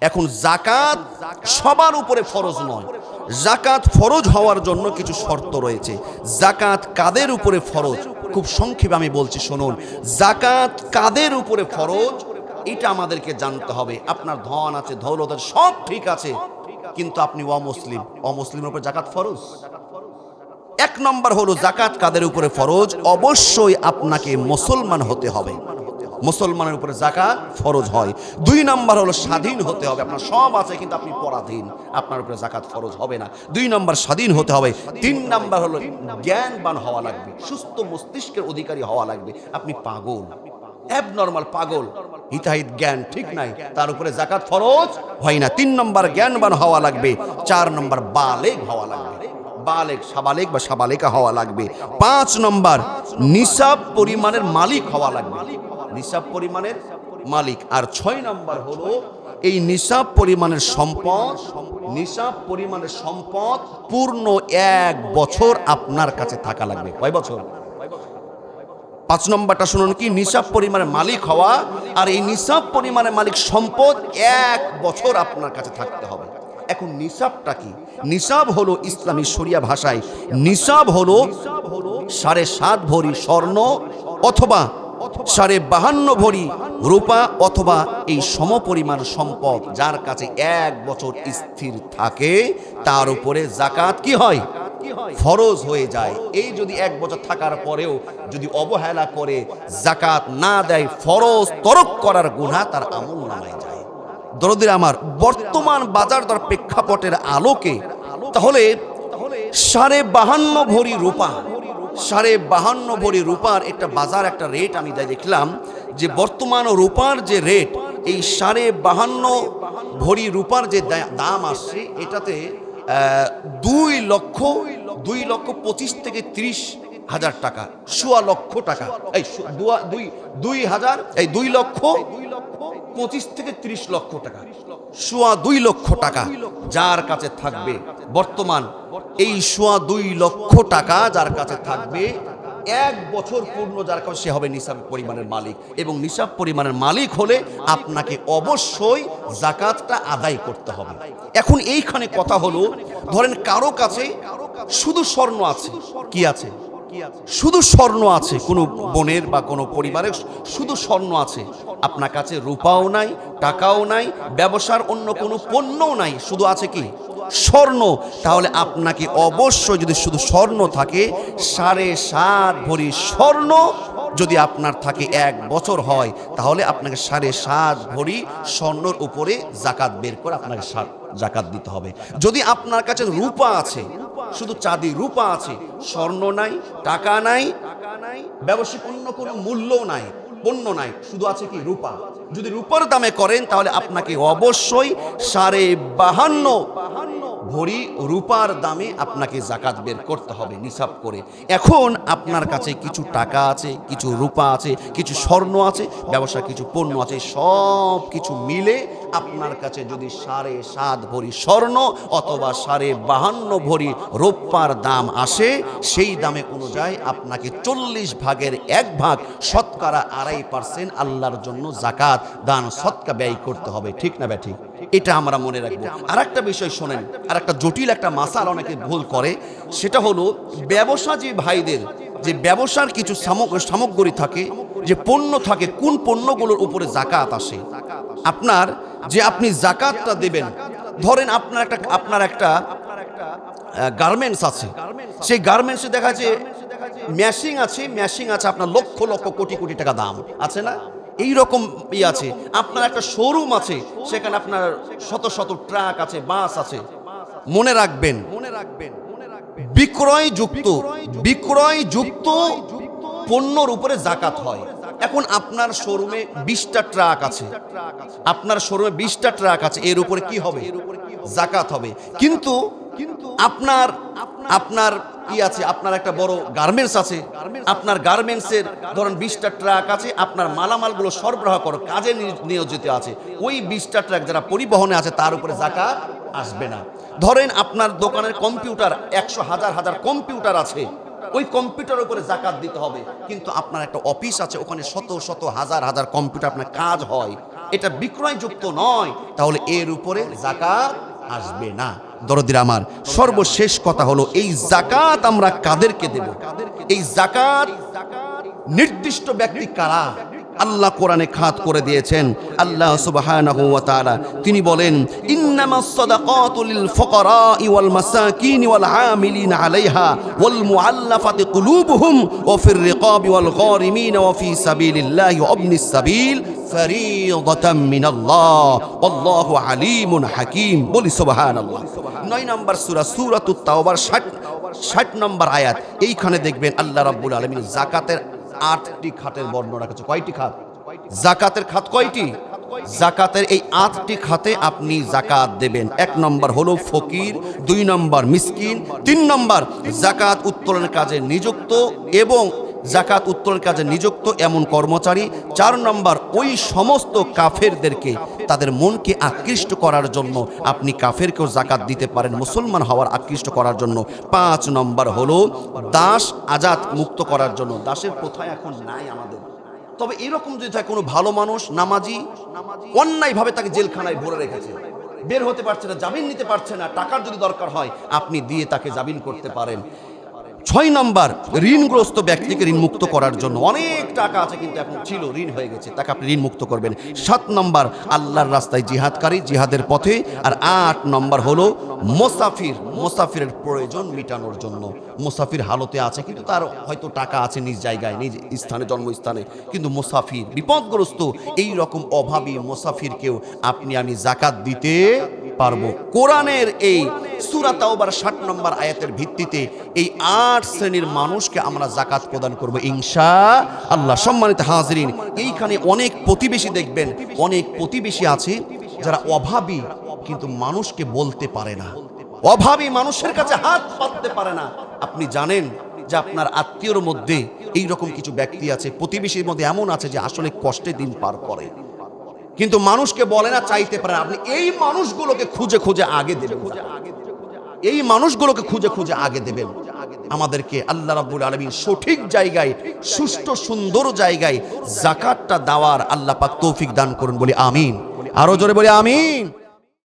এখন জাকাত সবার উপরে ফরজ নয়, জাকাত ফরজ হওয়ার জন্য কিছু শর্ত রয়েছে। জাকাত কাদের উপরে ফরজ, খুব সংক্ষেপে আমি বলছি শুনুন। জাকাত কাদের উপরে ফরজ এটা আমাদেরকে জানতে হবে। আপনার ধন আছে, দৌলত আছে, সব ঠিক আছে, কিন্তু আপনি অমুসলিমের উপর জাকাত ফরজ। এক নম্বর হলো জাকাত কাদের উপরে ফরজ, অবশ্যই আপনাকে মুসলমান হতে হবে, মুসলমানের উপরে জাকাত ফরজ হয়। দুই নম্বর হলো স্বাধীন হতে হবে, আপনার সব আছে কিন্তু আপনি পরাধীন, আপনার উপরে জাকাত ফরজ হবে না। দুই নম্বর স্বাধীন হতে হবে। তিন নম্বর হলো জ্ঞানবান হওয়া লাগবে, সুস্থ মস্তিষ্কের অধিকারী হওয়া লাগবে। আপনি পাগল, অ্যাবনর্মাল পাগল, হিতাহিত জ্ঞান ঠিক নাই, তার উপরে জাকাত ফরজ হয় না। তিন নম্বর জ্ঞানবান হওয়া লাগবে। চার নম্বর বালেগ হওয়া লাগবে, বালেগ, সাবালেগ বা সাবালেকা হওয়া লাগবে। পাঁচ নম্বর নিসাব পরিমাণের মালিক হওয়া লাগবে, নিসাব পরিমাণের মালিক। আর ছয় নম্বর হলো এই নিসাব পরিমাণের সম্পদ, নিসাব পরিমাণের সম্পদ পূর্ণ 1 বছর আপনার কাছে থাকা লাগবে। কয় বছর? 5 নম্বরটা শুনুন কি, নিসাব পরিমাণের মালিক হওয়া। আর এই নিসাব পরিমাণের মালিক সম্পদ 1 বছর আপনার কাছে থাকতে হবে। এখন নিসাবটা কি? নিসাব হলো ইসলামী শরিয়া ভাষায় নিসাব হলো 7.5 ভরি স্বর্ণ অথবা 52.5 ভরি রূপা অথবা এই সমপরিমাণ সম্পদ যার কাছে 1 বছর স্থির থাকে তার উপরে জাকাত কি হয়? ফরজ হয়ে যায়। এই যদি 1 বছর থাকার পরেও যদি অবহেলা করে জাকাত না দেয়, ফরজ তরক করার গুনাহ তার আমলনামায় যায়। দরদিরা আমার, বর্তমান বাজার দর প্রেক্ষাপটের আলোকে তাহলে 52.5 ভরি রূপা, 52.5 ভরি রূপার একটা বাজার, একটা রেট আমি দেখলাম যে বর্তমান রূপার যে রেট, এই 52.5 ভরি রূপার যে দাম আসছে এটাতে 2,25,000 থেকে 30,000 টাকা, 2 লক্ষ টাকা, এই 2,25,000 থেকে 30 লক্ষ টাকা, 2 লক্ষ টাকা যার কাছে থাকবে বর্তমান, এই 2 লক্ষ টাকা যার কাছে থাকবে 1 বছর পূর্ণ যার কাছে, সে হবে নিসাব পরিমাণের মালিক। এবং নিসাব পরিমাণের মালিক হলে আপনাকে অবশ্যই জাকাতটা আদায় করতে হবে। এখন এইখানে কথা হলো, ধরেন কারো কাছে শুধু স্বর্ণ আছে, কি আছে? শুধু স্বর্ণ আছে, কোনো বোনের বা কোনো পরিবারের শুধু স্বর্ণ আছে, আপনার কাছে রূপাও নাই, টাকাও নাই, ব্যবসার অন্য কোনো পণ্যও নাই, শুধু আছে কি? স্বর্ণ। তাহলে আপনাকে অবশ্যই, যদি শুধু স্বর্ণ থাকে, 7.5 ভরি স্বর্ণ যদি আপনার থাকে 1 বছর হয়, তাহলে আপনাকে 7.5 ভরি স্বর্ণর উপরে জাকাত বের করে আপনাকে জাকাত দিতে হবে। যদি আপনার কাছে রূপা আছে, শুধু চাঁদি রূপা আছে, স্বর্ণ নাই, টাকা নাই, ব্যবসায়িক অন্য কোনো মূল্যও নাই, পণ্য নাই, শুধু আছে কি? রূপা। যদি রূপার দামে করেন তাহলে আপনাকে অবশ্যই 52.5 ভরি রূপার দামে আপনাকে জাকাত বের করতে হবে নিসাব করে। এখন আপনার কাছে কিছু টাকা আছে, কিছু রূপা আছে, কিছু স্বর্ণ আছে, ব্যবসা কিছু পণ্য আছে, সব কিছু মিলে আপনার কাছে যদি 7.5 ভরি স্বর্ণ অথবা 52.5 ভরি রূপার দাম আসে, সেই দামে অনুযায়ী আপনাকে 40 ভাগের 1 ভাগ, শতকরা 2.5% আল্লাহর জন্য জাকাত দান সদকা ব্যয় করতে হবে। ঠিক না ব্যাঠিক? এটা আমরা মনে রাখবো। আর একটা বিষয় শোনেন, আর একটা জটিল একটা মাসাল অনেকে ভুল করে, সেটা হলো ব্যবসায়ী ভাইদের যে ব্যবসার কিছু সামগ্রী থাকে, যে পণ্য থাকে, কোন পণ্যগুলোর উপরে জাকাত আসে। আপনার যে আপনি জাকাতটা দেবেন, ধরেন আপনার একটা গার্মেন্টস আছে, সেই গার্মেন্টসে দেখা যাচ্ছে মেশিং আছে আপনার লক্ষ লক্ষ কোটি কোটি টাকা দাম আছে না, এই রকম আছে। আপনার একটা শোরুম আছে, সেখানে আপনার শত শত ট্রাক আছে, বাস আছে। মনে রাখবেন, বিক্রয়যুক্ত পণ্যর উপরে জাকাত হয়। এখন আপনার শোরুমে 20টা ট্রাক আছে, এর উপরে কি হবে? জাকাত হবে। কিন্তু আপনার আছে, আপনার একটা বড় গার্মেন্টস আছে, আপনার গার্মেন্টসের ধরেন 20টা ট্রাক আছে, আপনার মালামালগুলো সরবরাহ করো, কাজে নিয়োজিত আছে, ওই 20টা ট্রাক যারা পরিবহনে আছে তার উপরে জাকাত আসবে না। ধরেন আপনার দোকানের কম্পিউটার 100,000 কম্পিউটার আছে, ওই কম্পিউটারের উপরে জাকাত দিতে হবে। কিন্তু আপনার একটা অফিস আছে, ওখানে শত শত হাজার কম্পিউটার আপনার কাজ হয়, এটা বিক্রয়যুক্ত নয়, তাহলে এর উপরে যাকাত আসবে না। দরদির আমার, সর্বশেষ কথা হলো এই যাকাত আমরা কাদেরকে দেব? এই যাকাত নির্দিষ্ট ব্যক্তি কারা? আল্লাহ কোরআনে খাত করে দিয়েছেন। আল্লাহ সুবহানাহু ওয়া তাআলা তিনি বলেন, ইন্নামাস সাদাকাতু লিল ফুকারা'i ওয়াল মাসাকিনি ওয়াল আমিলিনা আলাইহা ওয়াল মুআল্লাফাতি কুলুবুহুম ওয়া ফির রিকাবি ওয়াল গারিমিনা ওয়া ফি সাবিলিল্লাহি ওয়া ইবনিস সাবিল ফারিদাতাম মিনাল্লাহ আল্লাহু আলিমুন হাকীম। বলি সুবহানাল্লাহ। 9 নম্বর সূরা সূরাতুত তাওবার 60 নম্বর আয়াত। এইখানে দেখবেন আল্লাহ রাব্বুল আলামিন যাকাতের 8টি খাতের বর্ণনা করেছে। কয়টি খাত? যাকাতের খাত কয়টি? যাকাতের এই 8টি খাতে আপনি যাকাত দেবেন। 1 নম্বর হলো ফকির, 2 নম্বর মিসকিন, 3 নম্বর যাকাত উত্তোলনের কাজে নিযুক্ত এবং যাকাত উত্তোলনের কাজে নিযুক্ত এমন কর্মচারী, 4 নম্বর ওই সমস্ত কাফেরদেরকে তাদের মনকে আকৃষ্ট করার জন্য আপনি কাফেরকেও যাকাত দিতে পারেন মুসলমান হওয়ার আকৃষ্ট করার জন্য। 5 নম্বর হলো দাস আজাদ মুক্ত করার জন্য। দাসের প্রথা এখন নাই আমাদের, তবে এরকম যদি থাকে কোনো ভালো মানুষ নামাজি অন্যায়ভাবে তাকে জেলখানায় ভরে রেখেছে, বের হতে পারছে না, জামিন নিতে পারছে না, টাকার যদি দরকার হয় আপনি দিয়ে তাকে জামিন করতে পারেন। 6 নম্বর ঋণগ্রস্ত ব্যক্তিকে ঋণ মুক্ত করার জন্য। অনেক টাকা আছে কিন্তু এখন ছিল, ঋণ হয়ে গেছে, তাকে আপনি ঋণ মুক্ত করবেন। 7 নম্বর আল্লাহর রাস্তায় জিহাদকারী, জিহাদের পথে। আর 8 নম্বর হলো মুসাফির, মুসাফিরের প্রয়োজন মেটানোর জন্য। মুসাফির হালতে আছে কিন্তু তার হয়তো টাকা আছে নিজ জায়গায়, নিজ স্থানে, জন্মস্থানে, কিন্তু মুসাফির বিপদগ্রস্ত, এই রকম অভাবী মুসাফিরকেও আপনি আমি যাকাত দিতে পারবো। কোরআনের এই সূরা তাওবার 60 নম্বর আয়াতের ভিত্তিতে এই 8 শ্রেণীর মানুষকে আমরা যাকাত প্রদান করব ইনশাআল্লাহ। সম্মানিত হাজিরিন, এইখানে অনেক প্রতিবেশী দেখবেন, অনেক প্রতিবেশী আছে যারা অভাবী কিন্তু মানুষকে বলতে পারে না, অভাবী মানুষের কাছে হাত পাততে পারে না। আপনি জানেন যে আপনার আত্মীয়র মধ্যে এই রকম কিছু ব্যক্তি আছে, প্রতিবেশীর মধ্যে এমন আছে যে আসলে কষ্টে দিন পার করে কিন্তু মানুষকে বলে না, চাইতে পারে না। আপনি এই মানুষগুলোকে খুঁজে খুঁজে আগে দেবেন, এই মানুষগুলোকে খুঁজে খুঁজে আগে দেবেন। আমাদেরকে আল্লাহ রাব্বুল আলামিন সঠিক জায়গায়, সুষ্ঠু সুন্দর জায়গায় যাকাতটা দেওয়ার আল্লাহ পাক তৌফিক দান করুন। বলি আমিন। আরো জোরে বলি আমিন।